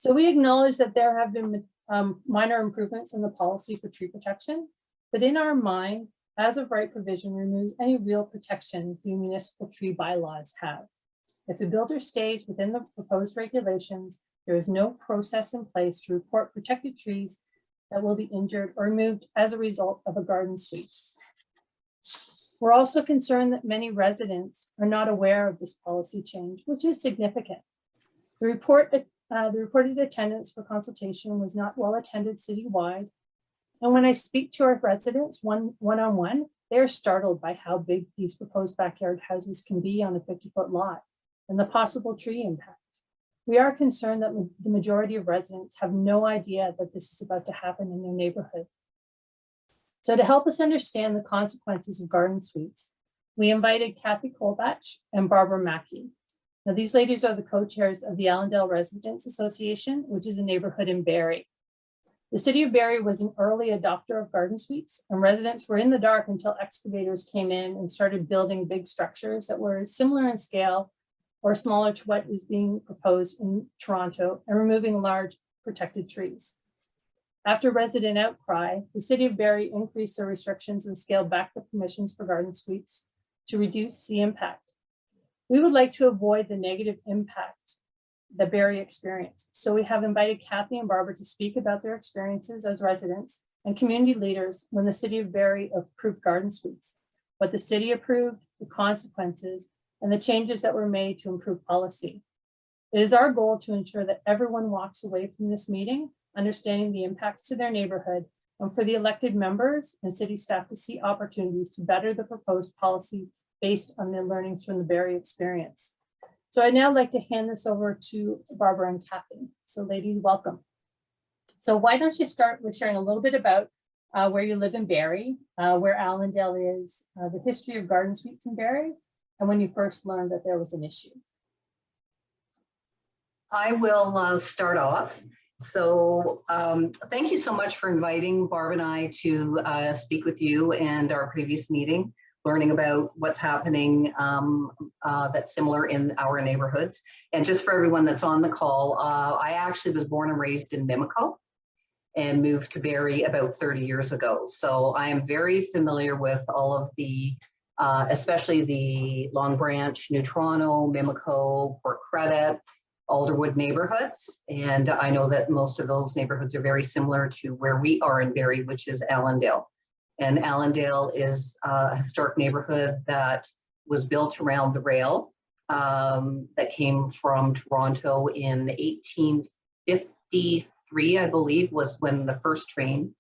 So we acknowledge that there have been minor improvements in the policy for tree protection, but in our mind, as of right provision removes any real protection the municipal tree bylaws have. If a builder stays within the proposed regulations, there is no process in place to report protected trees that will be injured or removed as a result of a garden suite. We're also concerned that many residents are not aware of this policy change, which is significant. The reported attendance for consultation was not well attended citywide. And when I speak to our residents one-on-one, they're startled by how big these proposed backyard houses can be on a 50-foot lot and the possible tree impact. We are concerned that the majority of residents have no idea that this is about to happen in their neighborhood. So to help us understand the consequences of garden suites, we invited Kathy Colbach and Barbara Mackey. Now, these ladies are the co-chairs of the Allendale Residents Association, which is a neighborhood in Barrie. The city of Barrie was an early adopter of garden suites, and residents were in the dark until excavators came in and started building big structures that were similar in scale or smaller to what is being proposed in Toronto and removing large protected trees. After resident outcry, the city of Barrie increased their restrictions and scaled back the permissions for garden suites to reduce the impact. We would like to avoid the negative impact that Barrie experienced. So we have invited Kathy and Barbara to speak about their experiences as residents and community leaders when the city of Barrie approved garden suites, what the city approved, the consequences, and the changes that were made to improve policy. It is our goal to ensure that everyone walks away from this meeting understanding the impacts to their neighborhood, and for the elected members and city staff to see opportunities to better the proposed policy based on the learnings from the Barrie experience. So I'd now like to hand this over to Barbara and Kathy. So ladies, welcome. So why don't you start with sharing a little bit about where you live in Barrie, where Allendale is, the history of garden suites in Barrie, and when you first learned that there was an issue. I will start off. So thank you so much for inviting Barb and I to speak with you and our previous meeting, learning about what's happening that's similar in our neighborhoods. And just for everyone that's on the call, I actually was born and raised in Mimico and moved to Barrie about 30 years ago. So I am very familiar with all of the, especially the Long Branch, New Toronto, Mimico, Port Credit, Alderwood neighborhoods. And I know that most of those neighborhoods are very similar to where we are in Barrie, which is Allendale. And Allendale is a historic neighborhood that was built around the rail that came from Toronto in 1853, I believe, was when the first train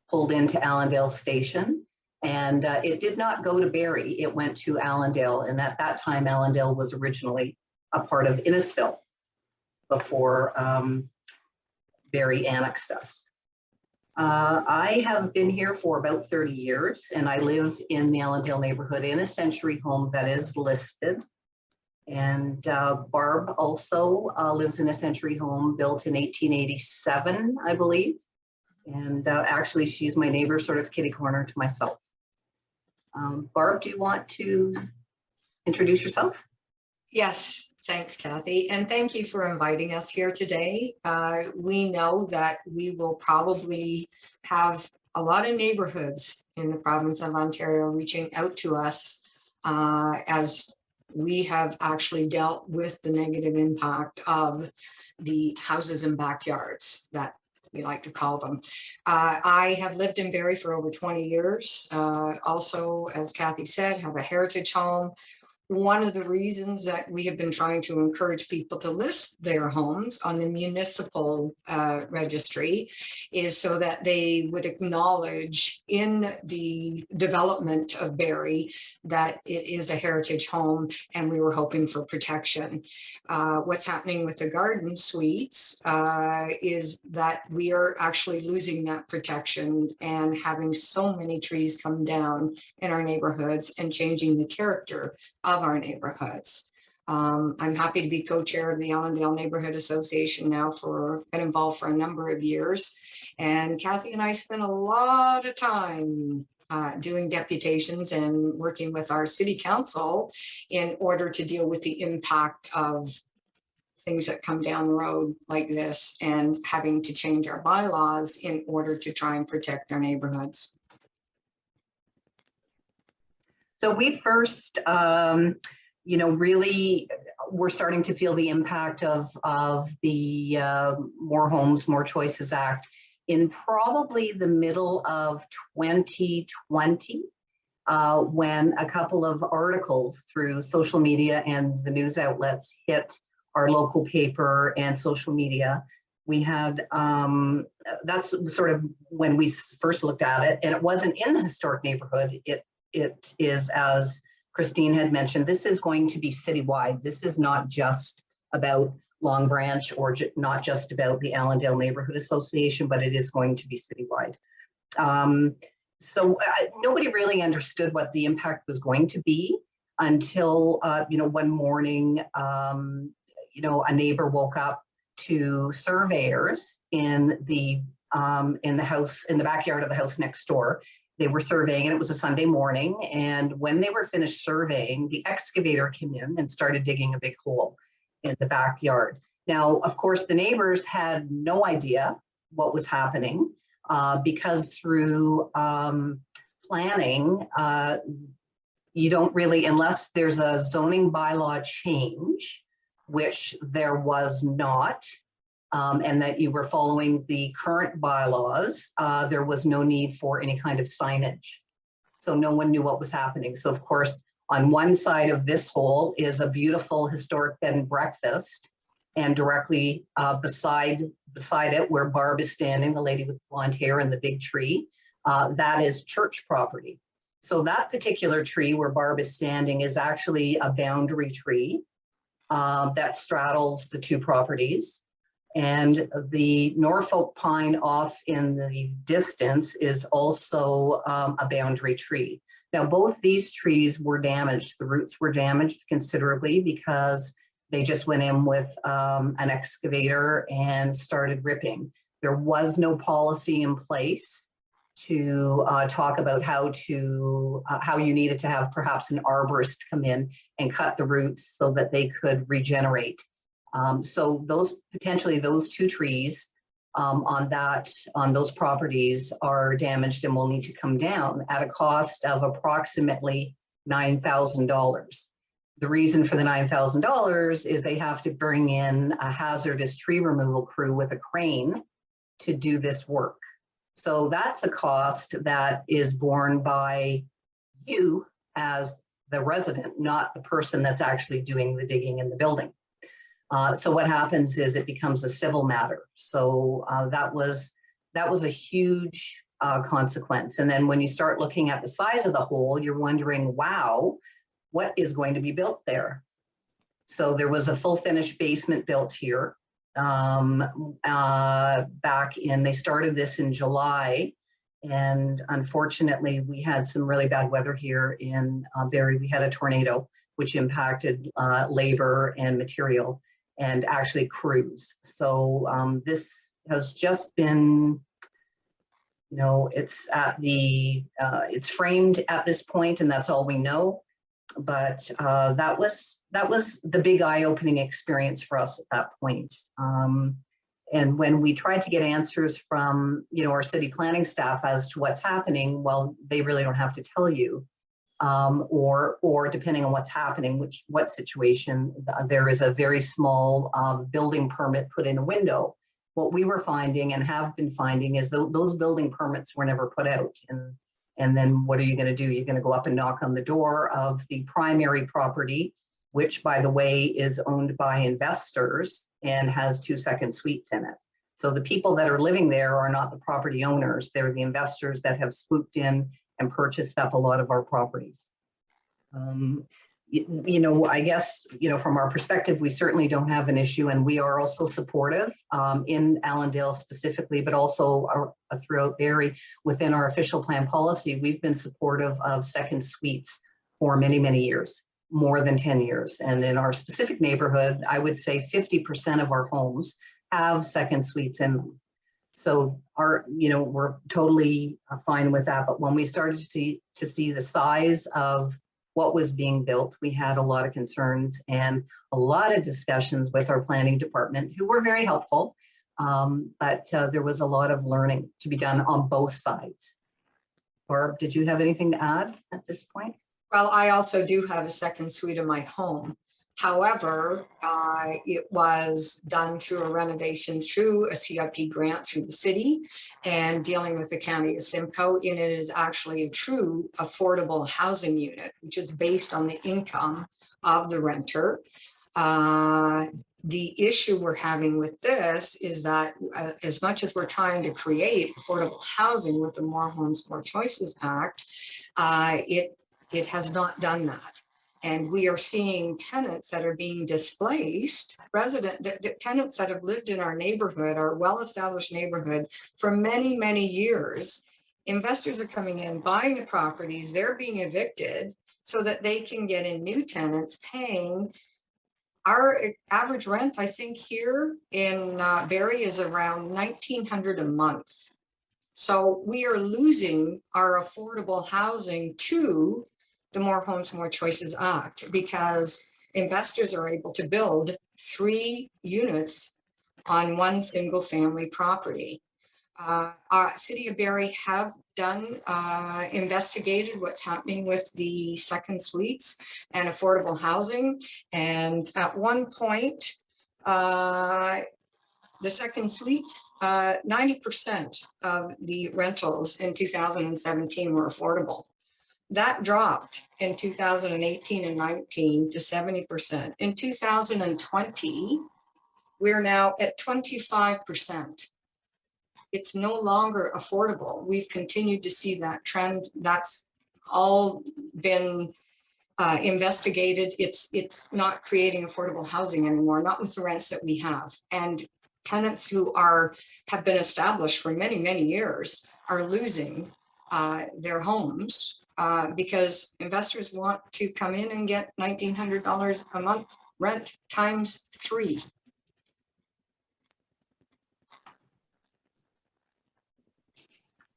pulled into Allendale station. And it did not go to Barrie, it went to Allendale. And at that time, Allendale was originally a part of Innisfil before Barrie annexed us. I have been here for about 30 years, and I live in the Allendale neighborhood in a century home that is listed. And Barb also lives in a century home built in 1887, I believe. And actually, she's my neighbor, sort of kitty corner to myself. Barb, do you want to introduce yourself? Yes. Thanks, Kathy, and thank you for inviting us here today. We know that we will probably have a lot of neighborhoods in the province of Ontario reaching out to us as we have actually dealt with the negative impact of the houses and backyards that we like to call them. I have lived in Barrie for over 20 years. Also, as Kathy said, have a heritage home. One of the reasons that we have been trying to encourage people to list their homes on the municipal registry is so that they would acknowledge in the development of Barrie that it is a heritage home, and we were hoping for protection. What's happening with the garden suites is that we are actually losing that protection and having so many trees come down in our neighborhoods and changing the character of our neighborhoods. I'm happy to be co-chair of the Allendale Neighbourhood Association now been involved for a number of years. And Kathy and I spent a lot of time doing deputations and working with our city council in order to deal with the impact of things that come down the road like this and having to change our bylaws in order to try and protect our neighborhoods. So we first, really, we're starting to feel the impact of the More Homes, More Choices Act in probably the middle of 2020, when a couple of articles through social media and the news outlets hit our local paper and social media. We had, that's sort of when we first looked at it, and it wasn't in the historic neighborhood. It is, as Christine had mentioned, this is going to be citywide. This is not just about Long Branch or not just about the Allendale Neighbourhood Association, but it is going to be citywide. So nobody really understood what the impact was going to be until, one morning, a neighbor woke up to surveyors in the house, in the backyard of the house next door. They were surveying, and it was a Sunday morning. And when they were finished surveying, the excavator came in and started digging a big hole in the backyard. Now, of course, the neighbors had no idea what was happening because through planning, you don't really, unless there's a zoning bylaw change, which there was not, and that you were following the current bylaws, there was no need for any kind of signage. So no one knew what was happening. So of course, on one side of this hole is a beautiful historic bed and breakfast, and directly beside it, where Barb is standing, the lady with blonde hair and the big tree, that is church property. So that particular tree where Barb is standing is actually a boundary tree that straddles the two properties. And the Norfolk pine off in the distance is also a boundary tree. Now, both these trees were damaged. The roots were damaged considerably because they just went in with an excavator and started ripping. There was no policy in place to talk about how you needed to have perhaps an arborist come in and cut the roots so that they could regenerate. So potentially those two trees on those properties are damaged and will need to come down at a cost of approximately $9,000. The reason for the $9,000 is they have to bring in a hazardous tree removal crew with a crane to do this work. So that's a cost that is borne by you as the resident, not the person that's actually doing the digging in the building. So what happens is it becomes a civil matter. So that was a huge consequence. And then when you start looking at the size of the hole, you're wondering, wow, what is going to be built there? So there was a full finished basement built here they started this in July. And unfortunately, we had some really bad weather here in Barrie. We had a tornado, which impacted labor and material, and actually crews. So this has just been, it's it's framed at this point, and that's all we know. But that was the big eye-opening experience for us at that point. And when we tried to get answers from our city planning staff as to what's happening, well, they really don't have to tell you. Or depending on what's happening, what situation, there is a very small building permit put in a window. What we were finding and have been finding is those building permits were never put out. And then what are you going to do? You're going to go up and knock on the door of the primary property, which, by the way, is owned by investors and has 2 second suites in it. So the people that are living there are not the property owners. They're the investors that have swooped in and purchased up a lot of our properties. I guess, from our perspective, we certainly don't have an issue, and we are also supportive in Allendale specifically, but also throughout Barrie. Within our official plan policy, we've been supportive of second suites for many, many years, more than 10 years. And in our specific neighborhood, I would say 50% of our homes have second suites in them. So we're totally fine with that. But when we started to see the size of what was being built. We had a lot of concerns and a lot of discussions with our planning department, who were very helpful. But there was a lot of learning to be done on both sides. Barb, did you have anything to add at this point? Well, I also do have a second suite in my home. However, it was done through a renovation through a CIP grant through the city and dealing with the county of Simcoe. And it is actually a true affordable housing unit, which is based on the income of the renter. The issue we're having with this is that as much as we're trying to create affordable housing with the More Homes, More Choices Act, it has not done that. And we are seeing tenants that are being displaced, the tenants that have lived in our neighborhood, our well-established neighborhood for many, many years. Investors are coming in, buying the properties, they're being evicted so that they can get in new tenants paying. Our average rent, I think here in Barrie is around $1,900 a month. So we are losing our affordable housing to the More Homes, More Choices Act, because investors are able to build 3 units on one single family property. City of Barrie have done, investigated what's happening with the second suites and affordable housing. And at one point, the second suites, 90% of the rentals in 2017 were affordable. That dropped in 2018 and 19 to 70%. In 2020, we're now at 25%. It's no longer affordable. We've continued to see that trend. That's all been investigated. It's not creating affordable housing anymore, not with the rents that we have. And tenants who have been established for many, many years are losing their homes because investors want to come in and get $1,900 a month rent times 3.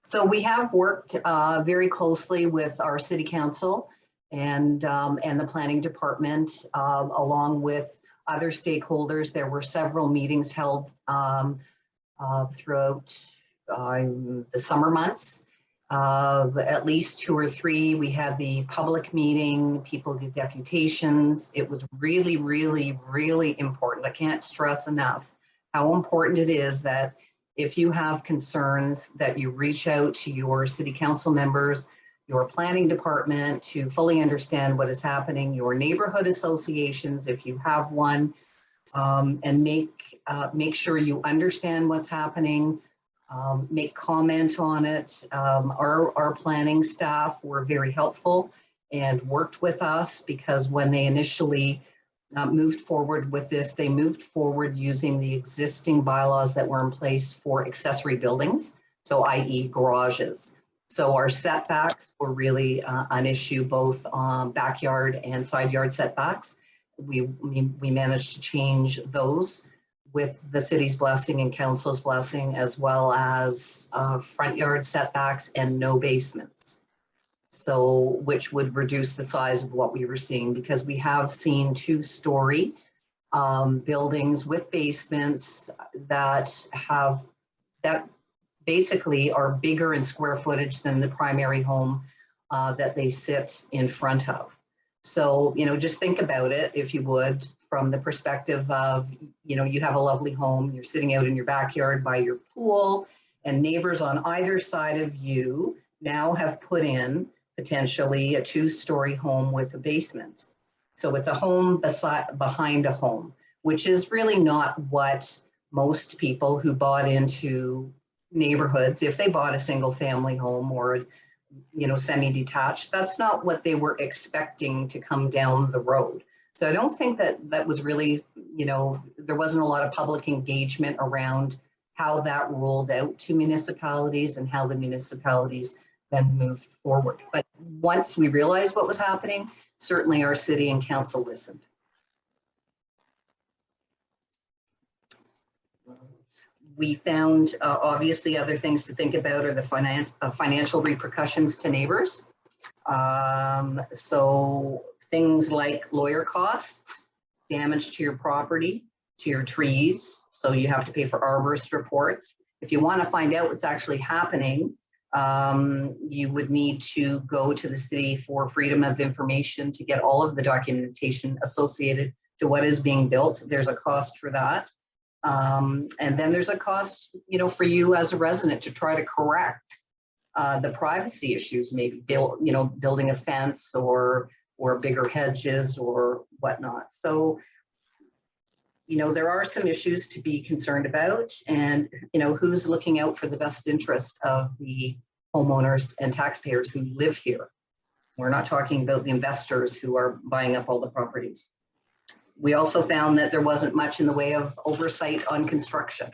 So we have worked very closely with our city council and the planning department, along with other stakeholders. There were several meetings held throughout the summer months. At least 2 or 3. We had the public meeting, people did deputations. It was really, really, really important. I can't stress enough how important it is that if you have concerns, that you reach out to your city council members, your planning department, to fully understand what is happening, your neighborhood associations, if you have one, and make sure you understand what's happening. Make comment on it. Our planning staff were very helpful and worked with us, because when they initially moved forward with this, they moved forward using the existing bylaws that were in place for accessory buildings, so i.e. garages. So our setbacks were really an issue, both backyard and side yard setbacks. We managed to change those with the city's blessing and council's blessing, as well as front yard setbacks and no basements. So, which would reduce the size of what we were seeing, because we have seen 2-story buildings with basements that basically are bigger in square footage than the primary home that they sit in front of. So, just think about it, if you would, from the perspective of, you have a lovely home, you're sitting out in your backyard by your pool, and neighbors on either side of you now have put in potentially a 2-story home with a basement. So it's a home behind a home, which is really not what most people who bought into neighborhoods, if they bought a single family home or semi-detached, that's not what they were expecting to come down the road. So I don't think that was really, there wasn't a lot of public engagement around how that rolled out to municipalities and how the municipalities then moved forward. But once we realized what was happening, certainly our city and council listened. We found, obviously, other things to think about are the financial repercussions to neighbors. So things like lawyer costs, damage to your property, to your trees. So you have to pay for arborist reports. If you want to find out what's actually happening, you would need to go to the city for freedom of information to get all of the documentation associated to what is being built. There's a cost for that. And then there's a cost, you know, for you as a resident to try to correct the privacy issues, maybe building a fence or bigger hedges or whatnot. So, you know, there are some issues to be concerned about, and, you know, who's looking out for the best interest of the homeowners and taxpayers who live here. We're not talking about the investors who are buying up all the properties. We also found that there wasn't much in the way of oversight on construction.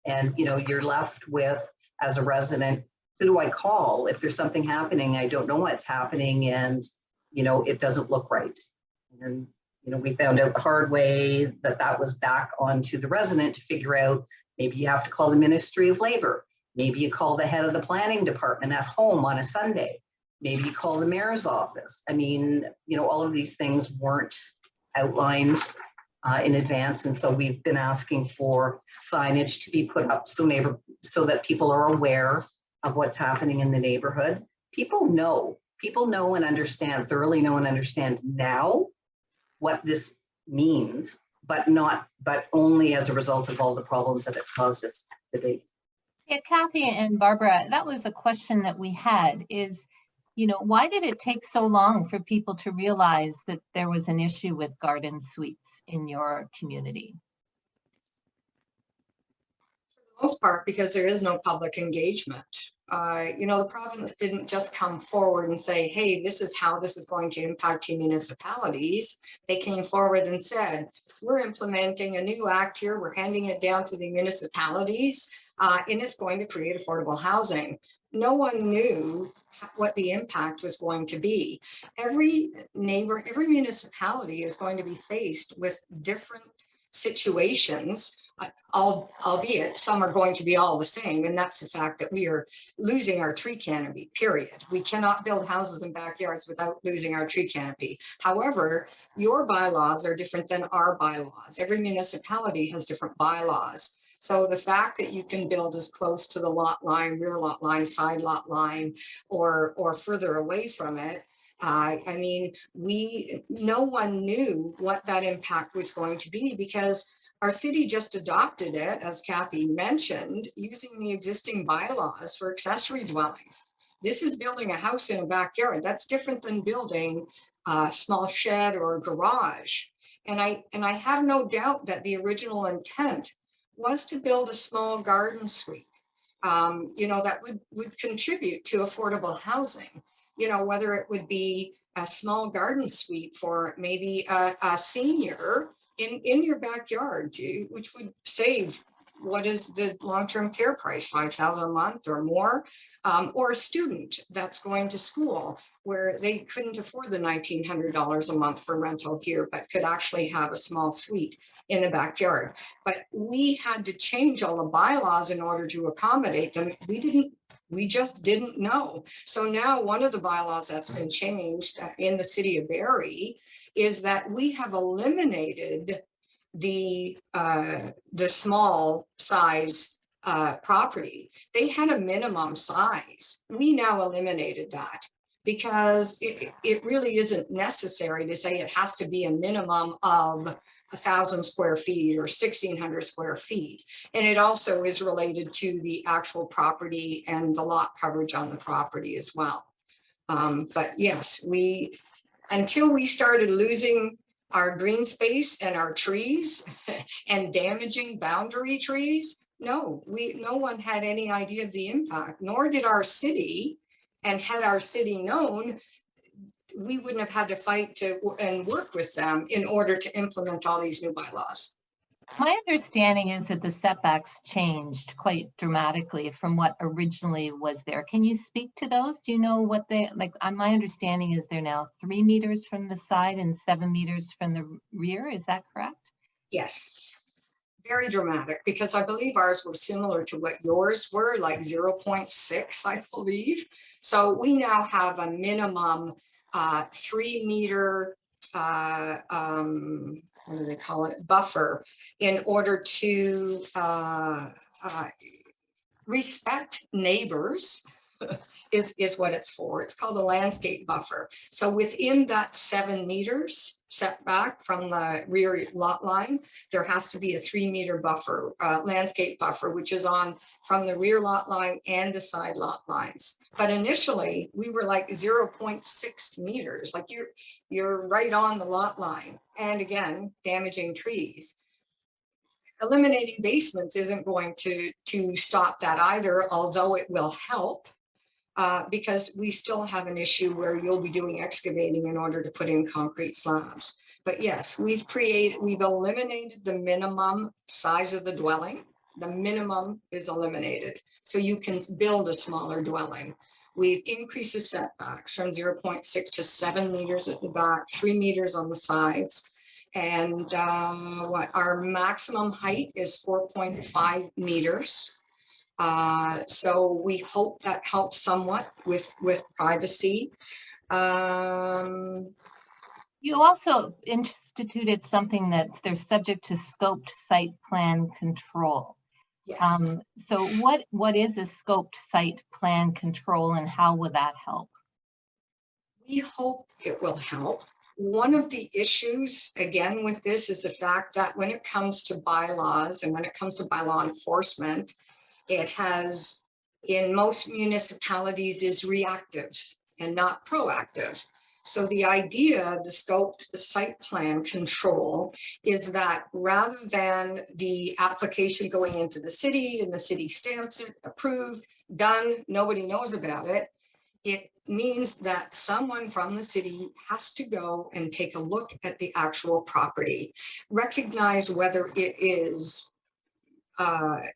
And, you know, you're left with, as a resident, who do I call if there's something happening? I don't know what's happening, and, you know, it doesn't look right. And, you know, we found out the hard way that that was back onto the resident to figure out, maybe you have to call the Ministry of Labor. Maybe you call the head of the planning department at home on a Sunday. Maybe you call the mayor's office. I mean, you know, all of these things weren't outlined in advance. And so we've been asking for signage to be put up so that people are aware of what's happening in the neighborhood. People know and understand, thoroughly know and understand now what this means, but only as a result of all the problems that it's caused us to date. Yeah, Kathy and Barbara, that was a question that we had is, you know, why did it take so long for people to realize that there was an issue with garden suites in your community? For the most part, because there is no public engagement. You know, the province didn't just come forward and say, hey, this is how this is going to impact your municipalities. They came forward and said, we're implementing a new act here. We're handing it down to the municipalities, and it's going to create affordable housing. No one knew what the impact was going to be. Every municipality is going to be faced with different situations, albeit some are going to be all the same. And that's the fact that we are losing our tree canopy, period. We cannot build houses in backyards without losing our tree canopy. However, your bylaws are different than our bylaws. Every municipality has different bylaws. So the fact that you can build as close to the lot line, rear lot line, side lot line, or further away from it, I mean, no one knew what that impact was going to be, because our city just adopted it, as Kathy mentioned, using the existing bylaws for accessory dwellings. This is building a house in a backyard. That's different than building a small shed or a garage. And I have no doubt that the original intent was to build a small garden suite, you know, that would contribute to affordable housing. You know, whether it would be a small garden suite for maybe a senior in your backyard, which would save, what is the long-term care price, $5,000 a month or more, or a student that's going to school where they couldn't afford the $1,900 a month for rental here, but could actually have a small suite in the backyard. But we had to change all the bylaws in order to accommodate them. We just didn't know. So now one of the bylaws that's been changed in the city of Barrie is that we have eliminated the small size property. They had a minimum size. We now eliminated that because it really isn't necessary to say it has to be a minimum of 1,000 square feet or 1,600 square feet. And it also is related to the actual property and the lot coverage on the property as well. But yes, until we started losing our green space and our trees and damaging boundary trees, no one had any idea of the impact, nor did our city. And had our city known, we wouldn't have had to fight and work with them in order to implement all these new bylaws. My understanding is that the setbacks changed quite dramatically from what originally was there. Can you speak to those? Do you know what they, like, my understanding is they're now 3 meters from the side and 7 meters from the rear. Is that correct? Yes. Very dramatic, because I believe ours were similar to what yours were, like 0.6, I believe. So we now have a minimum 3 meter, what do they call it, buffer, in order to respect neighbors. is what it's for. It's called a landscape buffer. So within that 7 meters setback from the rear lot line, there has to be a 3 meter buffer, landscape buffer, which is on from the rear lot line and the side lot lines. But initially we were like 0.6 meters, like you're right on the lot line. And again, damaging trees. Eliminating basements isn't going to stop that either, although it will help. Because we still have an issue where you'll be doing excavating in order to put in concrete slabs. But yes, we've eliminated the minimum size of the dwelling. The minimum is eliminated. So you can build a smaller dwelling. We've increased the setbacks from 0.6 to 7 meters at the back, 3 meters on the sides. And our maximum height is 4.5 meters. So we hope that helps somewhat with privacy. You also instituted something they're subject to scoped site plan control. Yes. So what is a scoped site plan control, and how will that help? We hope it will help. One of the issues, again, with this is the fact that when it comes to bylaws and when it comes to bylaw enforcement, it has, in most municipalities, is reactive and not proactive. So the idea, the scoped site plan control, is that rather than the application going into the city and the city stamps it, approved, done, nobody knows about it, it means that someone from the city has to go and take a look at the actual property, recognize whether it is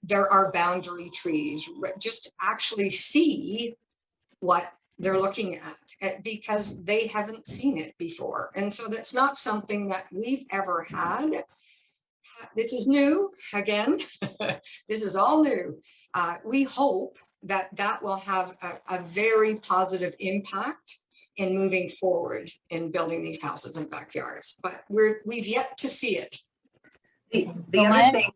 there are boundary trees, just actually see what they're looking at, because they haven't seen it before. And so that's not something that we've ever had. This is new, again, this is all new. We hope that will have a very positive impact in moving forward in building these houses and backyards, but we've yet to see it. The other thing,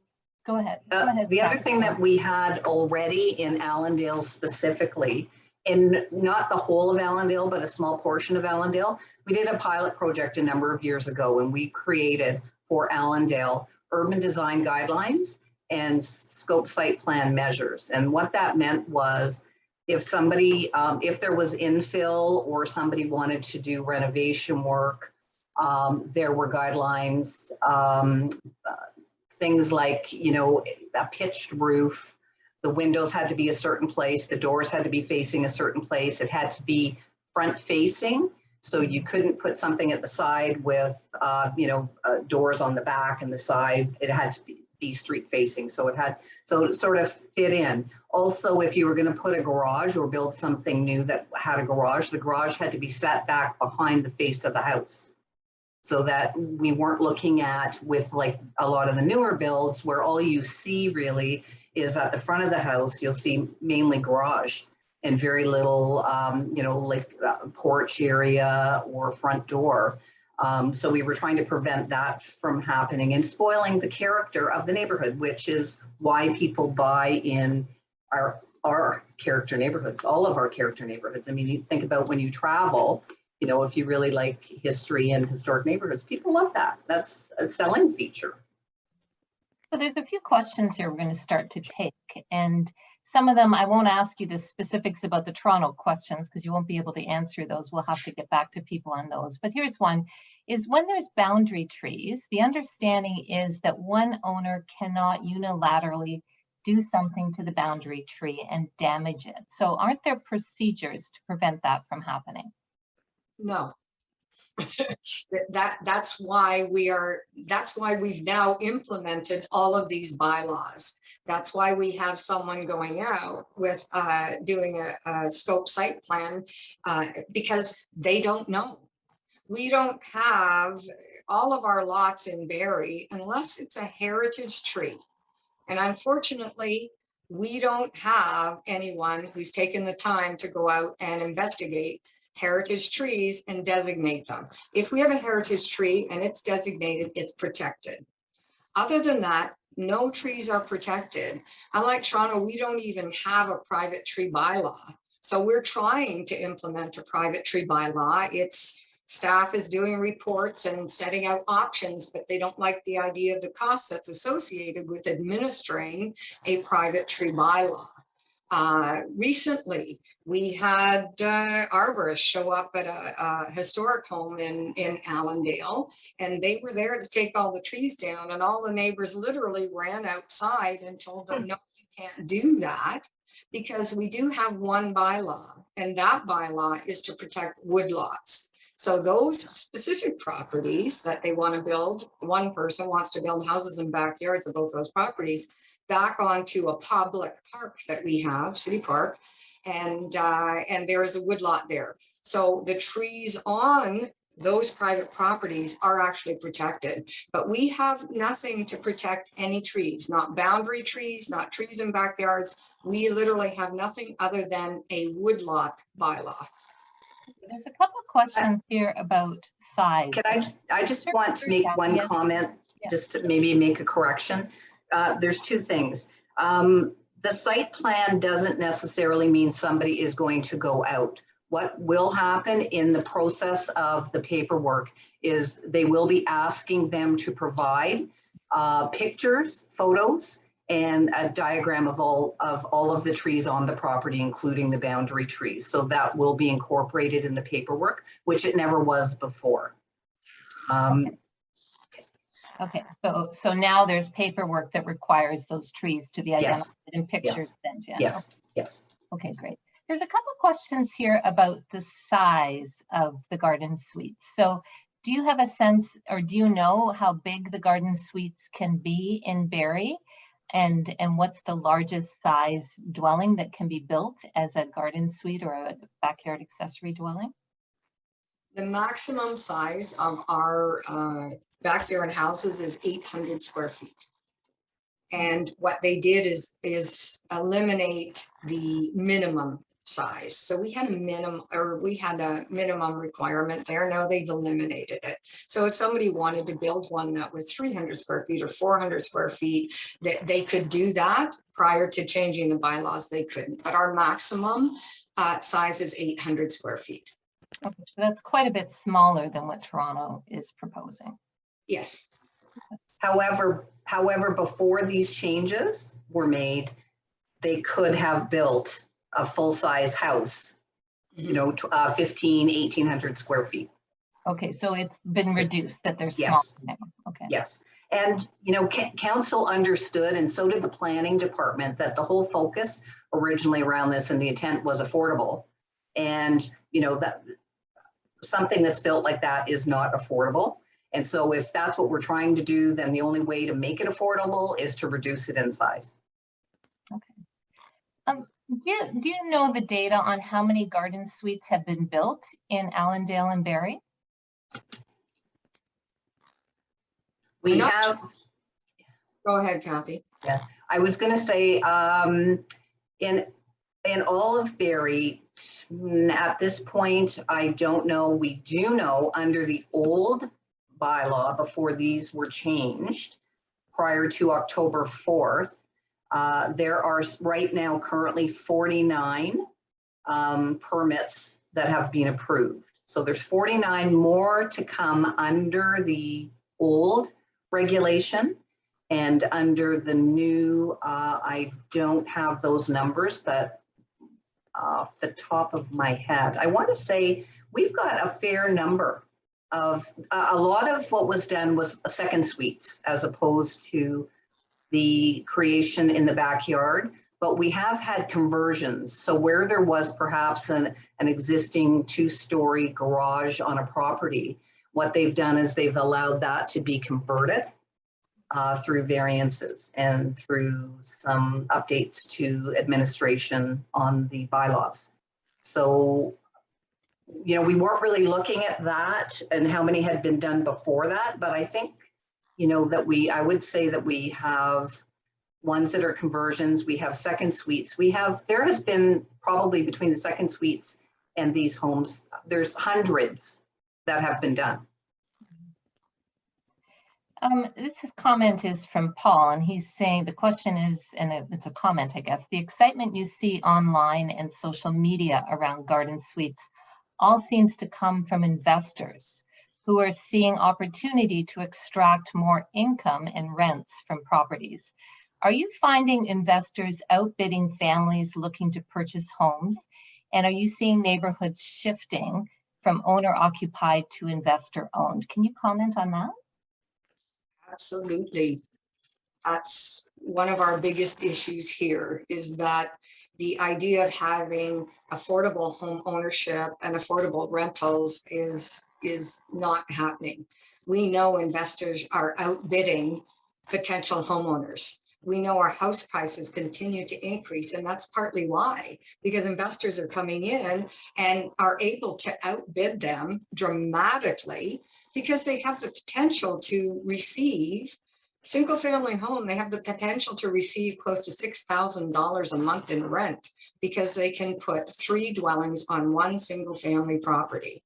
go ahead. Go ahead. the other thing that we had already in Allendale specifically, in not the whole of Allendale, but a small portion of Allendale, we did a pilot project a number of years ago, and we created for Allendale urban design guidelines and scope site plan measures. And what that meant was, if somebody, if there was infill or somebody wanted to do renovation work, there were guidelines, things like, you know, a pitched roof, the windows had to be a certain place, the doors had to be facing a certain place, it had to be front facing, so you couldn't put something at the side with, you know, doors on the back and the side, it had to be street facing, so it sort of fit in. Also, if you were going to put a garage or build something new that had a garage, the garage had to be set back behind the face of the house, so that we weren't looking at, with like a lot of the newer builds, where all you see really is at the front of the house, you'll see mainly garage and very little, you know, like porch area or front door. So we were trying to prevent that from happening and spoiling the character of the neighborhood, which is why people buy in our character neighborhoods, all of our character neighborhoods. I mean, you think about when you travel, you know, if you really like history and historic neighborhoods, people love that. That's a selling feature. So there's a few questions here we're going to start to take, and some of them I won't ask you the specifics about the Toronto questions because you won't be able to answer those. We'll have to get back to people on those. But here's one, is when there's boundary trees, the understanding is that one owner cannot unilaterally do something to the boundary tree and damage it. So aren't there procedures to prevent that from happening? No. That's why we've now implemented all of these bylaws. That's why we have someone going out with doing a scope site plan, because they don't know. we don't have all of our lots in Barrie unless it's a heritage tree. And unfortunately, we don't have anyone who's taken the time to go out and investigate heritage trees and designate them. If we have a heritage tree and it's designated, it's protected. Other than that, no trees are protected. Unlike Toronto, we don't even have a private tree bylaw. So we're trying to implement a private tree bylaw. It's staff is doing reports and setting out options, but they don't like the idea of the cost that's associated with administering a private tree bylaw. Recently, we had arborists show up at a historic home in Allendale, and they were there to take all the trees down, and all the neighbors literally ran outside and told them, no, you can't do that, because we do have one bylaw, and that bylaw is to protect woodlots. So those specific properties that they want to build, one person wants to build houses and backyards of both those properties back onto a public park that we have, city park, and there is a woodlot there. So the trees on those private properties are actually protected, but we have nothing to protect any trees, not boundary trees, not trees in backyards. We literally have nothing other than a woodlot bylaw. There's a couple of questions here about size. I just want to make one comment, just to maybe make a correction. There's two things. The site plan doesn't necessarily mean somebody is going to go out. What will happen in the process of the paperwork is they will be asking them to provide pictures, photos, and a diagram of all of the trees on the property, including the boundary trees. So that will be incorporated in the paperwork, which it never was before. Okay, so now there's paperwork that requires those trees to be identified and pictures then, Jen. Yes, yes. Okay, great. There's a couple of questions here about the size of the garden suites. So do you have a sense, or do you know how big the garden suites can be in Barrie? And what's the largest size dwelling that can be built as a garden suite or a backyard accessory dwelling? The maximum size of our backyard houses is 800 square feet. And what they did is eliminate the minimum size. So we had a minimum requirement there. Now they've eliminated it. So if somebody wanted to build one that was 300 square feet or 400 square feet, that they could do that. Prior to changing the bylaws, they couldn't. But our maximum size is 800 square feet. Okay, so that's quite a bit smaller than what Toronto is proposing. Yes. However, before these changes were made, they could have built a full-size house, you know, 1,800 square feet. Okay, so it's been reduced, that they're small Yes. now. Okay. Yes. And, you know, council understood, and so did the planning department, that the whole focus originally around this and the intent was affordable. And, you know, that something that's built like that is not affordable. And so if that's what we're trying to do, then the only way to make it affordable is to reduce it in size. Okay. Do you know the data on how many garden suites have been built in Allendale and Barrie? We have. Go ahead, Kathy. Yeah, I was going to say, in all of Barrie, at this point, I don't know. We do know under the old bylaw, before these were changed, prior to October 4th, there are right now currently 49 permits that have been approved. So there's 49 more to come under the old regulation, and under the new, I don't have those numbers, but off the top of my head, I want to say we've got a fair number of, a lot of what was done was second suites as opposed to the creation in the backyard, but we have had conversions. So where there was perhaps an existing two-story garage on a property, what they've done is they've allowed that to be converted through variances and through some updates to administration on the bylaws. So you know, we weren't really looking at that and how many had been done before that, but I think, you know, that I would say that we have ones that are conversions, we have second suites, there has been probably between the second suites and these homes, there's hundreds that have been done. Comment is from Paul, and he's saying the question is, and it's a comment, I guess, the excitement you see online and social media around garden suites all seems to come from investors who are seeing opportunity to extract more income and rents from properties. Are you finding investors outbidding families looking to purchase homes? And are you seeing neighborhoods shifting from owner occupied to investor owned? Can you comment on that? Absolutely. That's one of our biggest issues here, is that the idea of having affordable home ownership and affordable rentals is not happening. We know investors are outbidding potential homeowners. We know our house prices continue to increase, and that's partly why, because investors are coming in and are able to outbid them dramatically, because they have the potential to receive single family home. They have the potential to receive close to $6,000 a month in rent because they can put 3 dwellings on one single family property.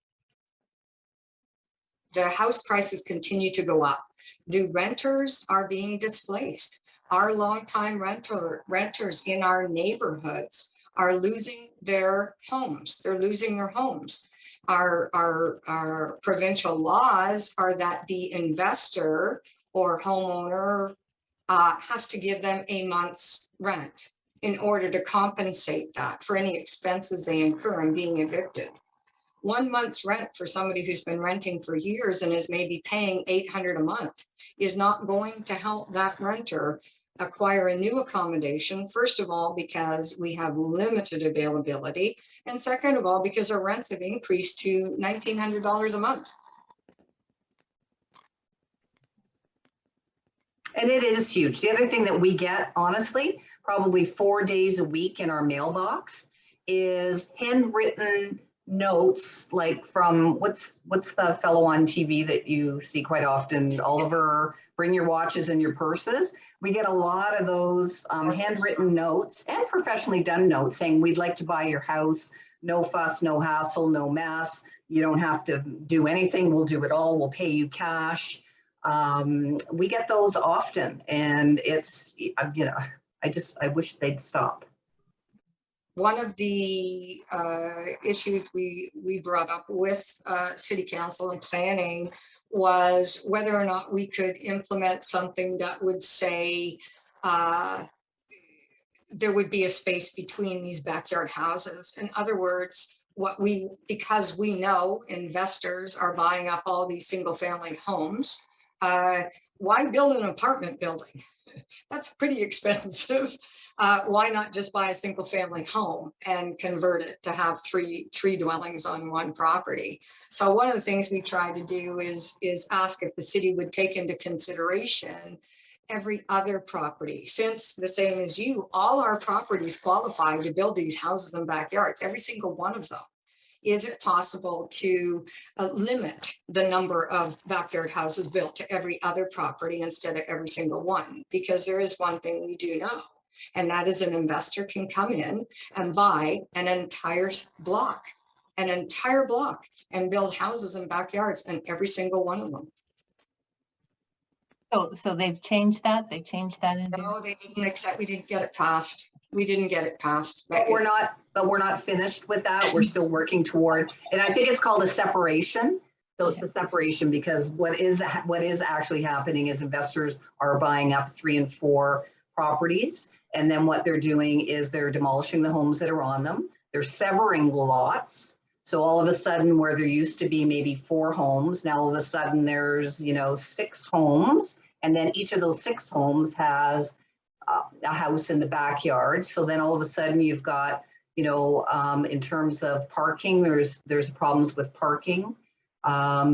The house prices continue to go up. The renters are being displaced. Our longtime renters in our neighborhoods are losing their homes. They're losing their homes. Our provincial laws are that the investor or homeowner has to give them a month's rent in order to compensate that for any expenses they incur in being evicted. 1 month's rent for somebody who's been renting for years and is maybe paying $800 a month is not going to help that renter acquire a new accommodation, first of all, because we have limited availability, and second of all, because our rents have increased to $1,900 a month. And it is huge. The other thing that we get, honestly, probably 4 days a week in our mailbox is handwritten notes, like from what's the fellow on TV that you see quite often, Oliver, bring your watches and your purses. We get a lot of those handwritten notes and professionally done notes saying, we'd like to buy your house, no fuss, no hassle, no mess. You don't have to do anything. We'll do it all. We'll pay you cash. We get those often, and it's, you know, I wish they'd stop. One of the issues we brought up with City Council and planning was whether or not we could implement something that would say there would be a space between these backyard houses. In other words, because we know investors are buying up all these single family homes, why build an apartment building? That's pretty expensive. Why not just buy a single family home and convert it to have three dwellings on one property? So one of the things we try to do is ask if the city would take into consideration every other property. Since, the same as you, all our properties qualify to build these houses and backyards, every single one of them. Is it possible to limit the number of backyard houses built to every other property instead of every single one? Because there is one thing we do know, and that is an investor can come in and buy an entire block and build houses and backyards in every single one of them. So they've changed that? They changed that? No, they didn't, except we didn't get it passed. We didn't get it passed. But we're not finished with that. We're still working toward, and I think it's called a separation. So it's a separation, because what is actually happening is investors are buying up 3 and 4 properties. And then what they're doing is they're demolishing the homes that are on them. They're severing lots. So all of a sudden, where there used to be maybe 4 homes, now all of a sudden there's, 6 homes. And then each of those 6 homes has a house in the backyard. So then all of a sudden you've got, in terms of parking, there's problems with parking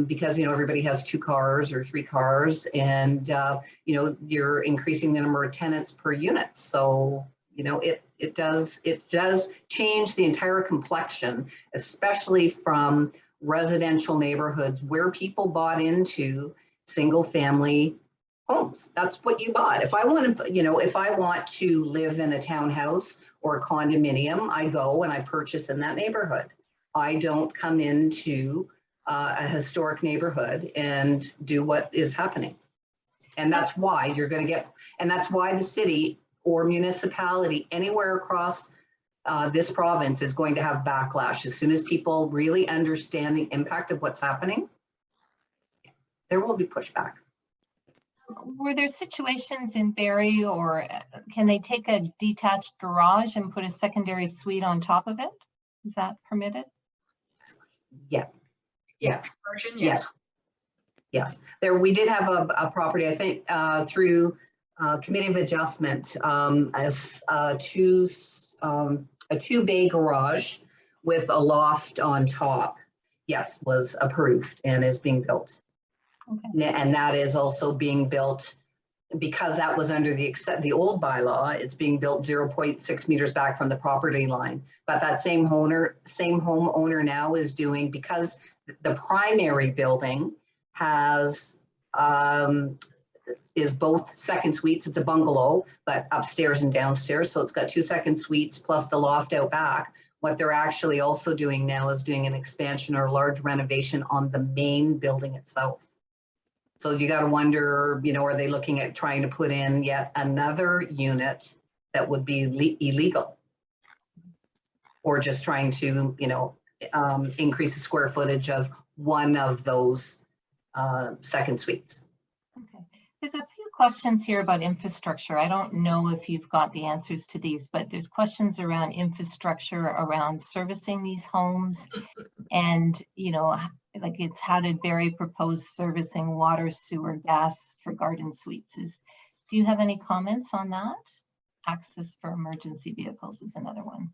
because, everybody has 2 cars or 3 cars, and, you're increasing the number of tenants per unit. So, You know, it does change the entire complexion, especially from residential neighborhoods where people bought into single family homes. That's what you bought. If I want to, you know, if I want to live in a townhouse or a condominium, I go and I purchase in that neighborhood. I don't come into a historic neighborhood and do what is happening. And that's why you're going to get, and that's why the city or municipality anywhere across this province is going to have backlash. As soon as people really understand the impact of what's happening, there will be pushback. Were there situations in Barrie, or can they take a detached garage and put a secondary suite on top of it? Is that permitted? Yeah. Yes, version, yes. Yes. There, we did have a property, I think, through Committee of Adjustment, as a two-bay garage with a loft on top. Yes, was approved and is being built. Okay. And that is also being built because that was under the old bylaw. It's being built 0.6 meters back from the property line. But that same homeowner now is doing, because the primary building has is both second suites. It's a bungalow, but upstairs and downstairs. So it's got 2 second suites plus the loft out back. What they're actually also doing now is doing an expansion or a large renovation on the main building itself. So you got to wonder, you know, are they looking at trying to put in yet another unit that would be illegal? Or just trying to, you know, increase the square footage of one of those second suites? Okay. There's a few questions here about infrastructure. I don't know if you've got the answers to these, but there's questions around infrastructure, around servicing these homes. And, you know, like it's, how did Barrie propose servicing water, sewer, gas for garden suites? Do you have any comments on that? Access for emergency vehicles is another one.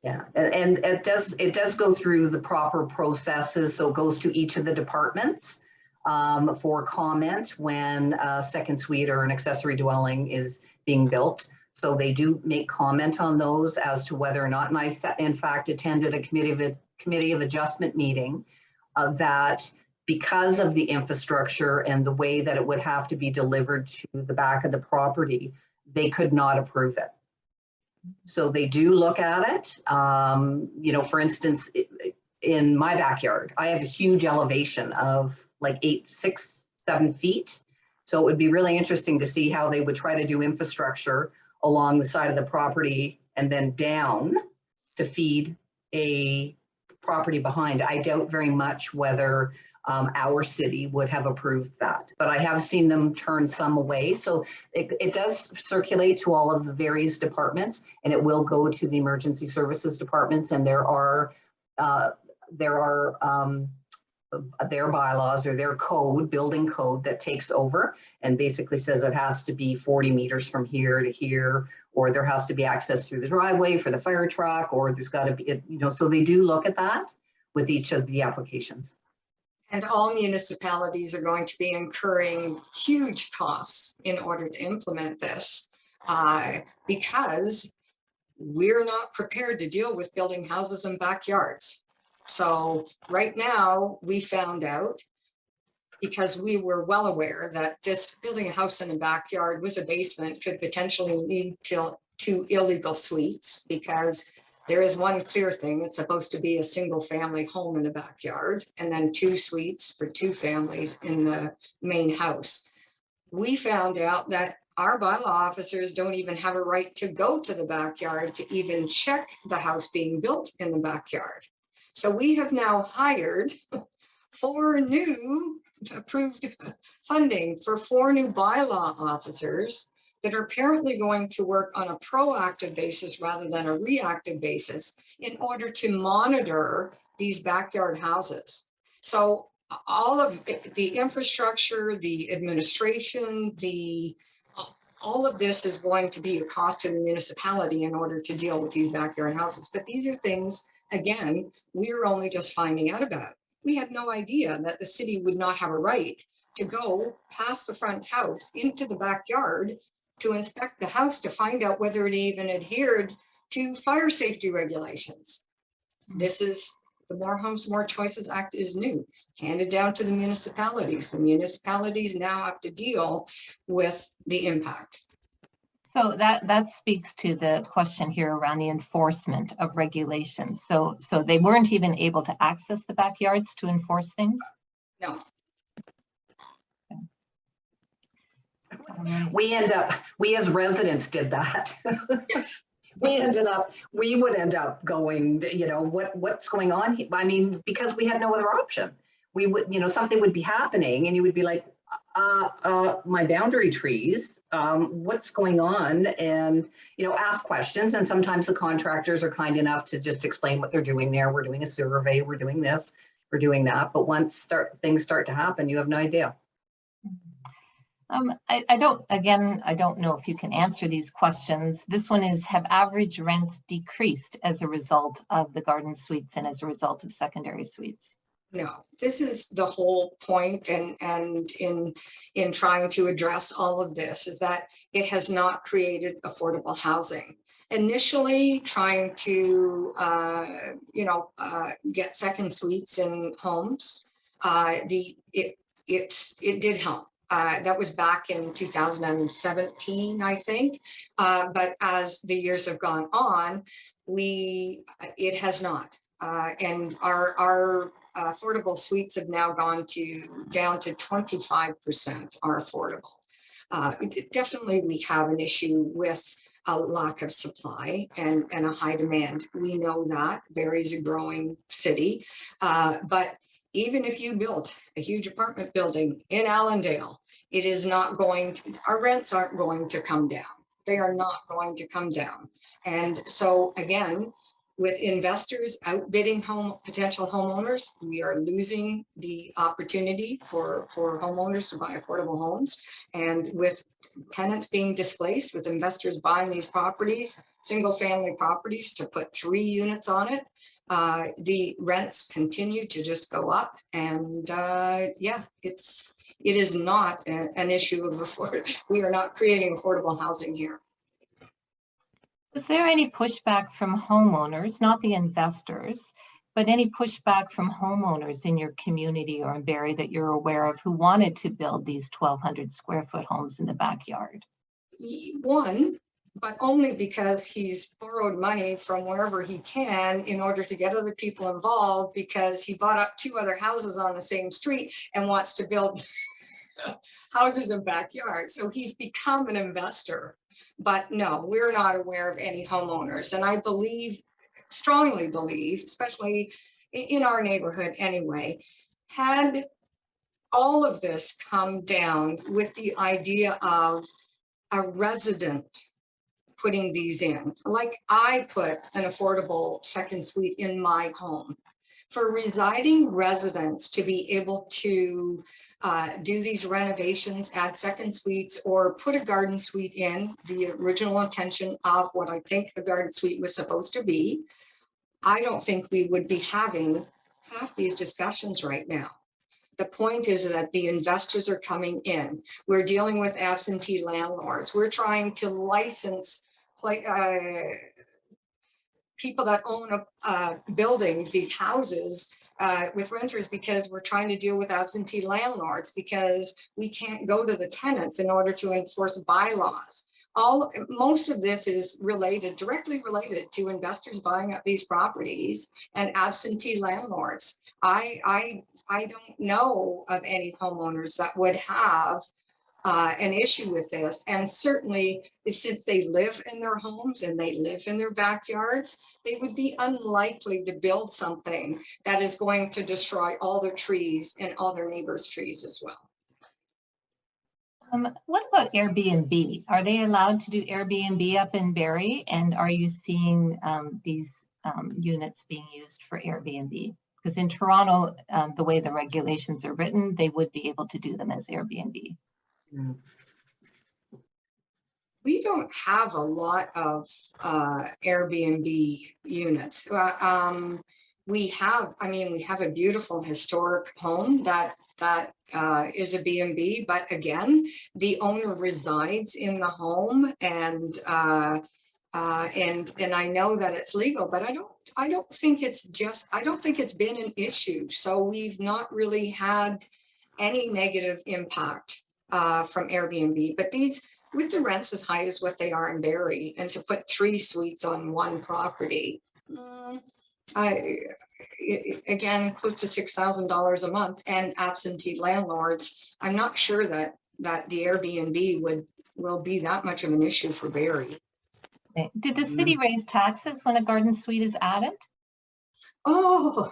Yeah, and it does go through the proper processes. So it goes to each of the departments for comment when a second suite or an accessory dwelling is being built. So they do make comment on those as to whether or not, and I in fact attended a committee of adjustment meeting that because of the infrastructure and the way that it would have to be delivered to the back of the property, they could not approve it. So they do look at it. You know, for instance, in my backyard, I have a huge elevation of like 6, 7 feet. So it would be really interesting to see how they would try to do infrastructure along the side of the property and then down to feed a property behind. I doubt very much whether our city would have approved that, but I have seen them turn some away. So it does circulate to all of the various departments, and it will go to the emergency services departments, and there are their bylaws or their code, building code, that takes over and basically says it has to be 40 meters from here to here, or there has to be access through the driveway for the fire truck, or there's got to be, you know, so they do look at that with each of the applications. And all municipalities are going to be incurring huge costs in order to implement this because we're not prepared to deal with building houses in backyards. So right now we found out, because we were well aware that just building a house in a backyard with a basement could potentially lead to illegal suites, because there is one clear thing. It's supposed to be a single family home in the backyard and then 2 suites for 2 families in the main house. We found out that our bylaw officers don't even have a right to go to the backyard to even check the house being built in the backyard. So we have now hired 4 new approved funding for 4 new bylaw officers that are apparently going to work on a proactive basis rather than a reactive basis in order to monitor these backyard houses. So all of the infrastructure, the administration, all of this is going to be a cost to the municipality in order to deal with these backyard houses. But these are things, again, we're only just finding out about. We had no idea that the city would not have a right to go past the front house into the backyard to inspect the house to find out whether it even adhered to fire safety regulations. This is the More Homes, More Choices Act is new, handed down to the municipalities. The municipalities now have to deal with the impact. So that speaks to the question here around the enforcement of regulations. So they weren't even able to access the backyards to enforce things? No. We as residents did that. We would end up going, you know, what's going on here? I mean, because we had no other option. We would, you know, something would be happening and you would be like, my boundary trees, what's going on? And, you know, ask questions. And sometimes the contractors are kind enough to just explain what they're doing there. We're doing a survey, we're doing this, we're doing that. But once things start to happen, you have no idea. I don't know if you can answer these questions. This one is, have average rents decreased as a result of the garden suites and as a result of secondary suites? No, this is the whole point, and in trying to address all of this is that it has not created affordable housing. Initially, trying to get second suites in homes, it did help. That was back in 2017, I think. But as the years have gone on, it has not. And our affordable suites have now gone down to 25% are affordable. Definitely, we have an issue with a lack of supply and a high demand. We know that. Barrie is a growing city, but even if you built a huge apartment building in Allendale, it is not going to, our rents aren't going to come down. They are not going to come down. And so again, with investors outbidding potential homeowners, we are losing the opportunity for homeowners to buy affordable homes. And with tenants being displaced, with investors buying these properties, single family properties to put 3 units on it, the rents continue to just go up. And yeah, it is not an issue of we are not creating affordable housing here. Was there any pushback from homeowners, not the investors, but any pushback from homeowners in your community or in Barrie that you're aware of who wanted to build these 1,200 square foot homes in the backyard? One, but only because he's borrowed money from wherever he can in order to get other people involved, because he bought up 2 other houses on the same street and wants to build houses in backyards. So he's become an investor. But no, we're not aware of any homeowners. And I strongly believe, especially in our neighborhood anyway, had all of this come down with the idea of a resident putting these in, like I put an affordable second suite in my home, for residing residents to be able to do these renovations, add second suites, or put a garden suite in, the original intention of what I think a garden suite was supposed to be, I don't think we would be having half these discussions right now. The point is that the investors are coming in. We're dealing with absentee landlords. We're trying to license people that own buildings, these houses, with renters, because we're trying to deal with absentee landlords, because we can't go to the tenants in order to enforce bylaws. Most of this is directly related to investors buying up these properties and absentee landlords. I don't know of any homeowners that would have an issue with this. And certainly, since they live in their homes and they live in their backyards, they would be unlikely to build something that is going to destroy all their trees and all their neighbors' trees as well. What about Airbnb? Are they allowed to do Airbnb up in Barrie? And are you seeing these units being used for Airbnb? Because in Toronto, the way the regulations are written, they would be able to do them as Airbnb. We don't have a lot of Airbnb units. we have a beautiful historic home that is a B&B, but again, the owner resides in the home, and I know that it's legal, but I don't think it's been an issue. So we've not really had any negative impact from Airbnb, but these, with the rents as high as what they are in Barrie, and to put 3 suites on one property, again, close to $6,000 a month, and absentee landlords, I'm not sure that the Airbnb will be that much of an issue for Barrie. Did the city raise taxes when a garden suite is added? Oh,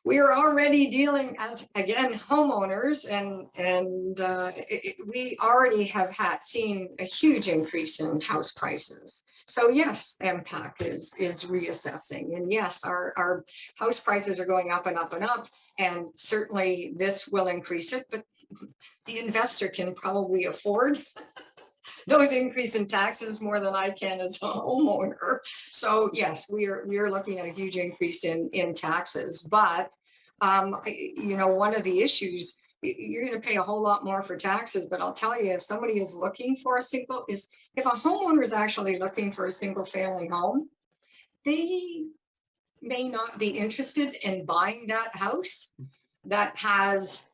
we are already dealing as, again, homeowners, and we already have seen a huge increase in house prices. So yes, MPAC is reassessing, and yes, our house prices are going up and up and up, and certainly this will increase it, but the investor can probably afford those increase in taxes more than I can as a homeowner. So yes, we are looking at a huge increase in taxes, but you know, one of the issues, you're going to pay a whole lot more for taxes, but I'll tell you, if somebody is looking for if a homeowner is actually looking for a single family home, they may not be interested in buying that house that has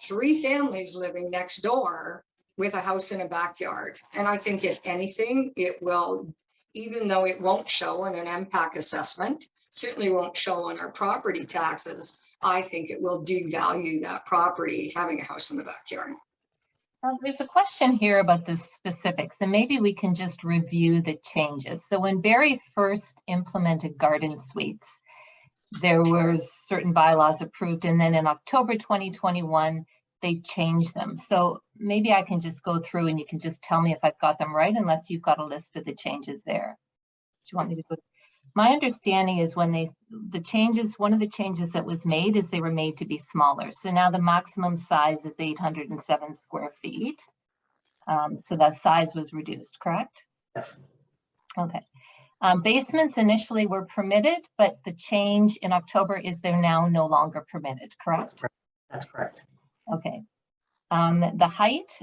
3 families living next door with a house in a backyard. And I think if anything, it will, even though it won't show in an MPAC assessment, certainly won't show on our property taxes, I think it will devalue that property having a house in the backyard. There's a question here about the specifics, and maybe we can just review the changes. So when Barrie first implemented garden suites, there were certain bylaws approved, and then in October 2021, they changed them. So maybe I can just go through and you can just tell me if I've got them right, unless you've got a list of the changes there. Do you want me to go? My understanding is when one of the changes that was made is they were made to be smaller. So now the maximum size is 807 square feet. So that size was reduced, correct? Yes. Okay. Basements initially were permitted, but the change in October is they're now no longer permitted, correct? That's correct. Okay. The height,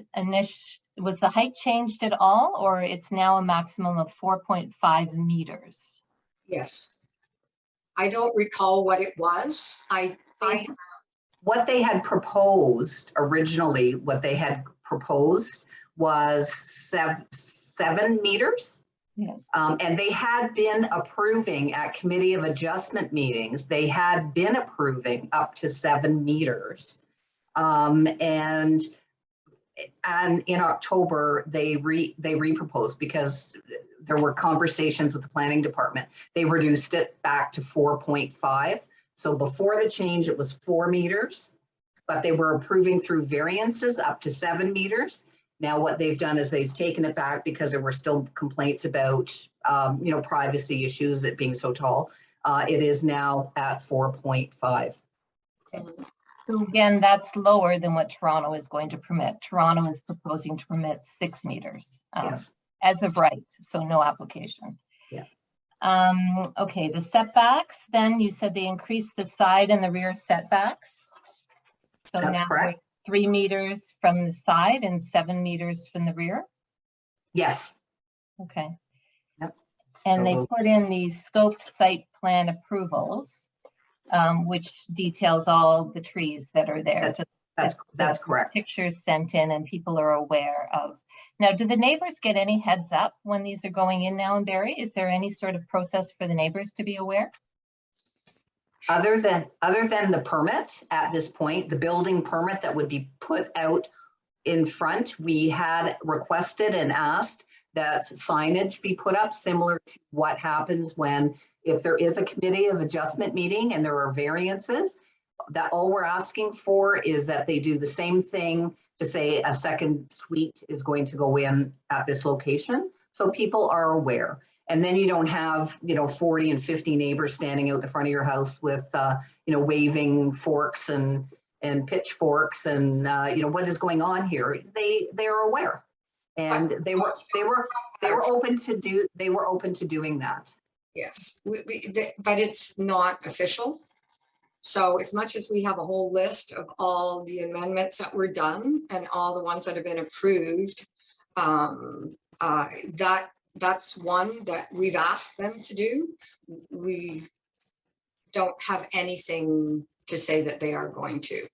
was the height changed at all, or it's now a maximum of 4.5 meters? Yes. I don't recall what it was. What they had proposed originally, was 7 meters. Yeah. And they had been approving at Committee of Adjustment meetings, they had been approving up to 7 meters. And in October, they reproposed because there were conversations with the planning department. They reduced it back to 4.5. So before the change, it was 4 meters, but they were approving through variances up to 7 meters. Now what they've done is they've taken it back because there were still complaints about, privacy issues, it being so tall. It is now at 4.5. Okay. So again, that's lower than what Toronto is going to permit. Toronto is proposing to permit 6 meters Yes. as of right, so no application. Yeah. Okay, the setbacks, then you said they increased the side and the rear setbacks. So That's now correct. 3 meters from the side and 7 meters from the rear? Yes. Okay. Yep. And So they those- put in the scoped site plan approvals, which details all the trees that are there. That's correct. Pictures sent in and people are aware of. Now, do the neighbors get any heads up when these are going in now in Barrie? Is there any sort of process for the neighbors to be aware? Other than the permit at this point, the building permit that would be put out in front, we had requested and asked that signage be put up similar to what happens if there is a Committee of Adjustment meeting and there are variances. That all we're asking for is that they do the same thing to say a second suite is going to go in at this location, so people are aware. And then you don't have, 40 and 50 neighbors standing out the front of your house with, waving forks and pitchforks and, what is going on here. They are aware, and they were open to doing that. Yes, but it's not official. So as much as we have a whole list of all the amendments that were done and all the ones that have been approved, that's one that we've asked them to do. We don't have anything to say that they are going to.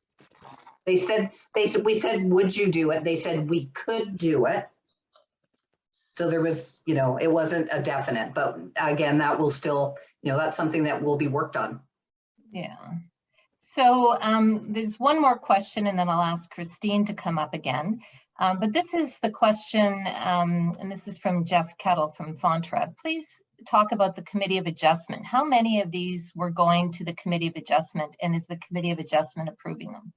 We said, would you do it? They said we could do it. So there was, it wasn't a definite, but again, that will still, that's something that will be worked on. Yeah. So there's one more question and then I'll ask Christine to come up again. But this is the question, and this is from Jeff Kettle from Fontra. Please talk about the Committee of Adjustment. How many of these were going to the Committee of Adjustment, and is the Committee of Adjustment approving them?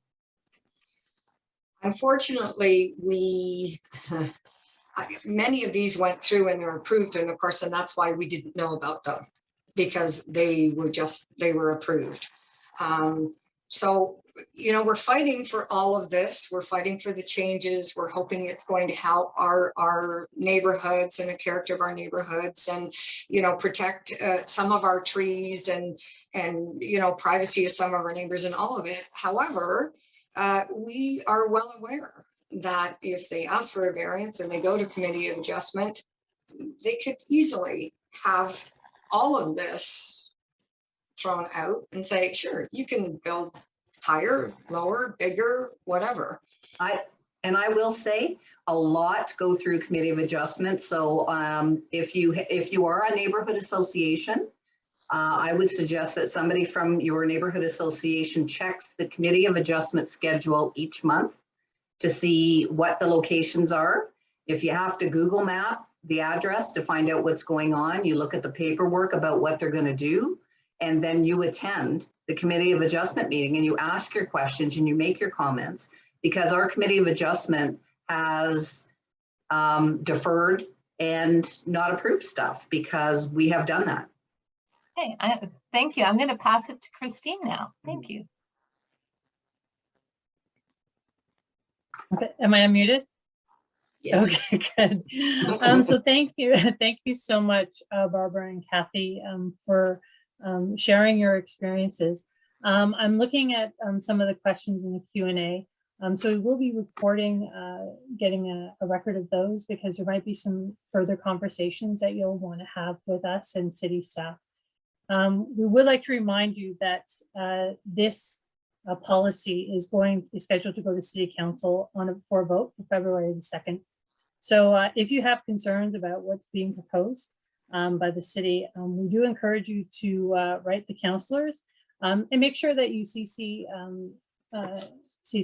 Unfortunately, many of these went through and were approved, and of course, and that's why we didn't know about them, because they were approved. So, we're fighting for all of this. We're fighting for the changes. We're hoping it's going to help our neighborhoods and the character of our neighborhoods, and, protect some of our trees and privacy of some of our neighbors and all of it. However, we are well aware that if they ask for a variance and they go to Committee of Adjustment, they could easily have all of this thrown out and say, sure, you can build higher, lower, bigger, whatever. I will say a lot go through Committee of Adjustment. So if you are a neighborhood association, I would suggest that somebody from your neighborhood association checks the Committee of Adjustment schedule each month to see what the locations are. If you have to Google map the address to find out what's going on, you look at the paperwork about what they're going to do, and then you attend the Committee of Adjustment meeting and you ask your questions and you make your comments, because our Committee of Adjustment has deferred and not approved stuff because we have done that. Okay, thank you. I'm going to pass it to Christine now. Thank you. Okay, am I unmuted? Yes. Okay, good. So thank you so much, Barbara and Kathy, for sharing your experiences. I'm looking at some of the questions in the Q&A. So we will be recording, getting a record of those, because there might be some further conversations that you'll want to have with us and city staff. We would like to remind you that this policy is scheduled to go to City Council for a vote for February the 2nd. So if you have concerns about what's being proposed by the city, we do encourage you to write the councillors and make sure that you CC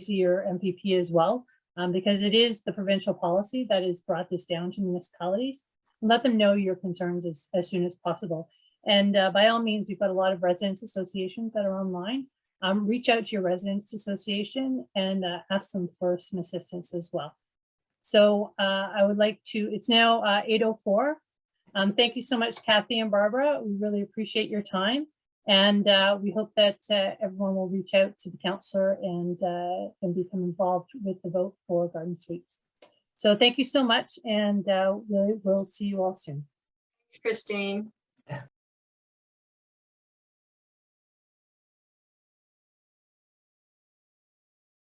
your MPP as well, because it is the provincial policy that has brought this down to municipalities. And let them know your concerns as soon as possible. And by all means, we've got a lot of residents associations that are online. Reach out to your residents association and ask them for some assistance as well. So I would like to, it's now 8:04. Thank you so much, Kathy and Barbara. We really appreciate your time. And we hope that everyone will reach out to the councillor and become involved with the vote for Garden Suites. So thank you so much, and we'll see you all soon. Christine.